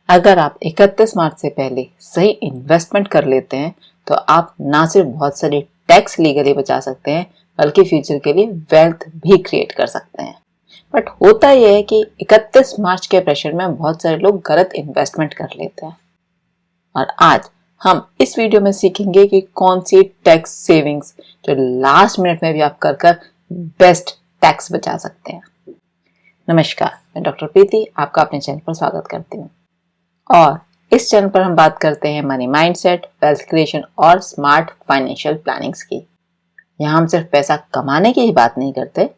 अगर आप 31 मार्च से पहले सही इन्वेस्टमेंट कर लेते हैं तो आप ना सिर्फ बहुत सारे टैक्स लीगली बचा सकते हैं बल्कि फ्यूचर के लिए वेल्थ भी क्रिएट कर सकते हैं। बट होता यह है कि 31 मार्च के प्रेशर में बहुत सारे लोग गलत इन्वेस्टमेंट कर लेते हैं। और आज हम इस वीडियो में सीखेंगे कि कौन सी टैक्स सेविंग्स जो लास्ट मिनट में भी आप कर बेस्ट टैक्स बचा सकते हैं। नमस्कार, मैं डॉक्टर प्रीति आपका अपने चैनल पर स्वागत करती हूँ और इस चैनल पर हम बात करते हैं मनी माइंडसेट, वेल्थ क्रिएशन और स्मार्ट फाइनेंशियल प्लानिंग्स की। यहाँ हम सिर्फ पैसा कमाने की ही बात नहीं करते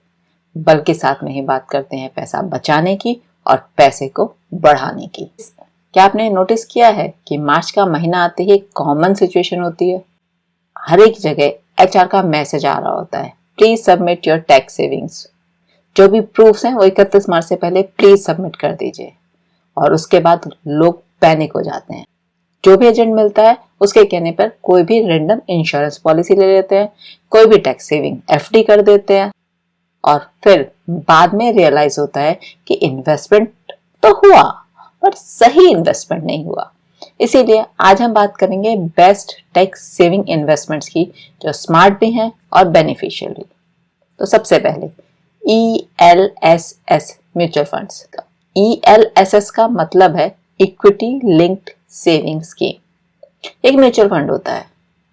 बल्कि साथ में ही बात करते हैं पैसा बचाने की और पैसे को बढ़ाने की। क्या आपने नोटिस किया है कि मार्च का महीना आते ही एक कॉमन सिचुएशन होती है, हर एक जगह HR का मैसेज आ रहा होता है, please submit your tax savings. जो भी प्रूफ्स हैं वो 31 मार्च से पहले प्लीज सबमिट कर दीजिए। और उसके बाद लोग पैनिक हो जाते हैं। जो भी एजेंट मिलता है उसके कहने पर कोई भी रैंडम इंश्योरेंस पॉलिसी ले लेते हैं, कोई भी टैक्स सेविंग FD कर देते हैं और फिर बाद में रियलाइज होता है कि इन्वेस्टमेंट तो हुआ पर सही इन्वेस्टमेंट नहीं हुआ। इसीलिए आज हम बात करेंगे बेस्ट टैक्स सेविंग इन्वेस्टमेंट्स की जो स्मार्ट भी हैं और बेनिफिशियल भी। तो सबसे पहले ELSS म्यूचुअल फंड्स का। ELSS का मतलब है इक्विटी लिंक्ड सेविंग स्कीम। एक म्यूचुअल फंड होता है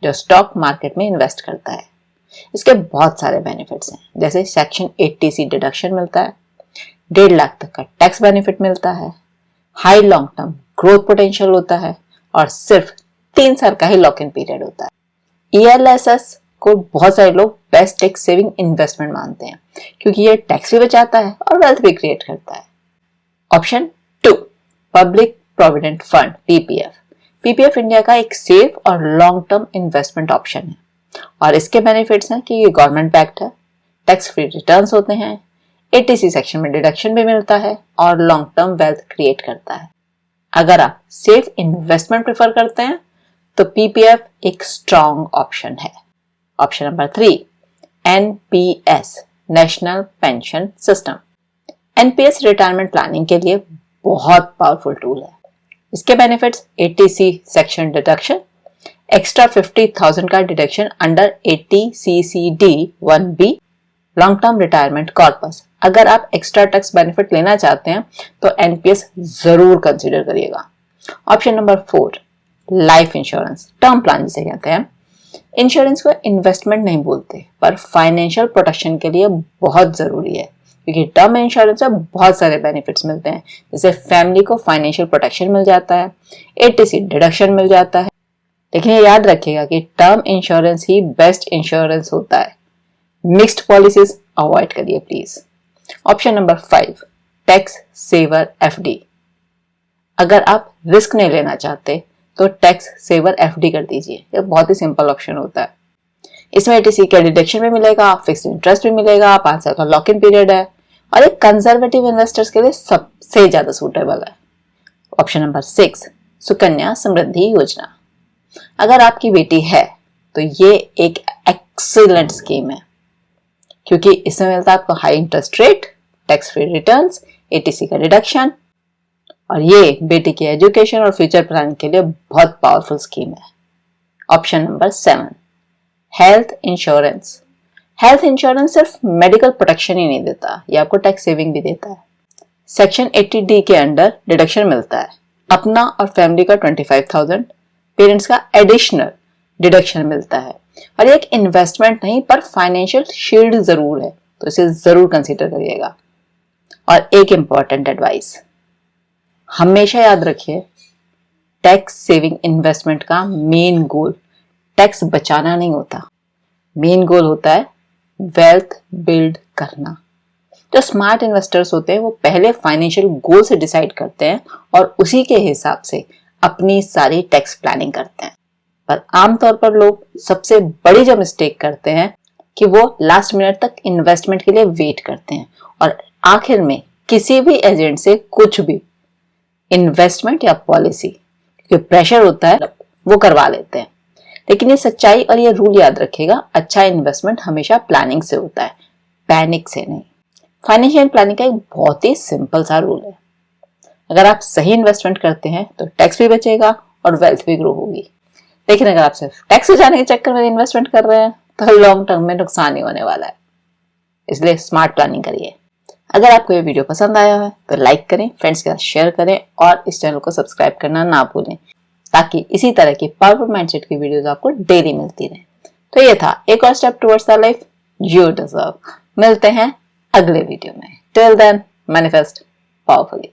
जो स्टॉक मार्केट में इन्वेस्ट करता है। इसके बहुत सारे बेनिफिट्स हैं, जैसे सेक्शन 80C डिडक्शन मिलता है, 1.5 लाख तक का टैक्स बेनिफिट मिलता है, high long term growth potential होता है और सिर्फ 3 साल का ही लॉक इन पीरियड होता है। ELSS को बहुत सारे लोग बेस्ट टैक्स सेविंग इन्वेस्टमेंट मानते हैं क्योंकि ये टैक्स भी बचाता है और वेल्थ भी क्रिएट करता है। Option 2, public provident fund PPF। PPF India का एक सेफ और लॉन्ग टर्म इन्वेस्टमेंट ऑप्शन है और इसके बेनिफिट्स हैं कि ये गवर्नमेंट बैक्ड है, टैक्स फ्री रिटर्न्स होते हैं, 80C सेक्शन में डिडक्शन भी मिलता है और लॉन्ग टर्म वेल्थ क्रिएट करता है। अगर आप सेफ इन्वेस्टमेंट प्रेफर करते हैं तो PPF एक स्ट्रॉन्ग ऑप्शन है। Option number 3, NPS national pension system. NPS retirement planning के लिए बहुत पावरफुल टूल है। इसके benefits 80C section deduction, extra 50,000 का deduction under 80CCD 1B, long term retirement corpus. अगर आप एक्स्ट्रा टैक्स बेनिफिट लेना चाहते हैं तो NPS जरूर कंसीडर करिएगा। Option number 4, life insurance term plan जिसे कहते हैं। इंश्योरेंस को इन्वेस्टमेंट नहीं बोलते पर फाइनेंशियल प्रोटेक्शन के लिए बहुत जरूरी है क्योंकि टर्म इंश्योरेंस से बहुत सारे बेनिफिट्स मिलते हैं, जैसे फैमिली को फाइनेंशियल प्रोटेक्शन मिल जाता है, 80C डिडक्शन मिल जाता है। लेकिन ये याद रखिएगा कि टर्म इंश्योरेंस ही बेस्ट इंश्योरेंस होता है। मिक्स्ड पॉलिसीज अवॉइड करिए please. Option number 5, tax saver FD। अगर आप रिस्क नहीं लेना चाहते तो टैक्स सेवर FD कर दीजिए। ये बहुत ही सिंपल ऑप्शन होता है। इसमें 80C का डिडक्शन भी मिलेगा, फिक्स्ड इंटरेस्ट भी मिलेगा, 5 साल का लॉक इन पीरियड है और एक कंजर्वेटिव इन्वेस्टर्स के लिए सबसे ज्यादा सूटेबल है। ऑप्शन नंबर 6, सुकन्या समृद्धि योजना। अगर आपकी बेटी है तो ये एक एक्सीलेंट स्कीम है क्योंकि इसमें मिलता है आपको high interest rate, tax free returns, 80C का डिडक्शन और ये बेटी की एजुकेशन और फ्यूचर प्लानिंग के लिए बहुत पावरफुल स्कीम है। Option number 7, health insurance. Health insurance सिर्फ मेडिकल प्रोटेक्शन ही नहीं देता, ये आपको टैक्स सेविंग भी देता है। सेक्शन 80D के अंडर डिडक्शन मिलता है, अपना और फैमिली का 25,000, पेरेंट्स का एडिशनल डिडक्शन मिलता है और ये एक इन्वेस्टमेंट नहीं पर फाइनेंशियल शील्ड जरूर है, तो इसे जरूर कंसीडर करिएगा। और एक इंपॉर्टेंट एडवाइस, हमेशा याद रखिए टैक्स सेविंग इन्वेस्टमेंट का मेन गोल टैक्स बचाना नहीं होता, मेन गोल होता है वेल्थ बिल्ड करना। जो स्मार्ट इन्वेस्टर्स होते हैं वो पहले फाइनेंशियल गोल से डिसाइड करते हैं और उसी के हिसाब से अपनी सारी टैक्स प्लानिंग करते हैं। पर आमतौर पर लोग सबसे बड़ी जो मिस्टेक करते हैं कि वो लास्ट मिनट तक इन्वेस्टमेंट के लिए वेट करते हैं और आखिर में किसी भी एजेंट से कुछ भी इन्वेस्टमेंट या पॉलिसी क्योंकि प्रेशर होता है वो करवा लेते हैं। लेकिन ये सच्चाई और ये रूल याद रखिएगा, अच्छा इन्वेस्टमेंट हमेशा प्लानिंग से होता है, पैनिक से नहीं। फाइनेंशियल प्लानिंग का एक बहुत ही सिंपल सा रूल है, अगर आप सही इन्वेस्टमेंट करते हैं तो टैक्स भी बचेगा और वेल्थ भी ग्रो होगी। लेकिन अगर आप सिर्फ टैक्स बचाने के चक्कर में इन्वेस्टमेंट कर रहे हैं तो लॉन्ग टर्म में नुकसान ही होने वाला है। इसलिए स्मार्ट प्लानिंग करिए। अगर आपको ये वीडियो पसंद आया है तो लाइक करें, फ्रेंड्स के साथ शेयर करें और इस चैनल को सब्सक्राइब करना ना भूलें, ताकि इसी तरह की पावरफुल माइंडसेट की वीडियोस आपको डेली मिलती रहे। तो ये था एक और step towards the life you deserve. मिलते हैं अगले वीडियो में। Till then manifest powerfully.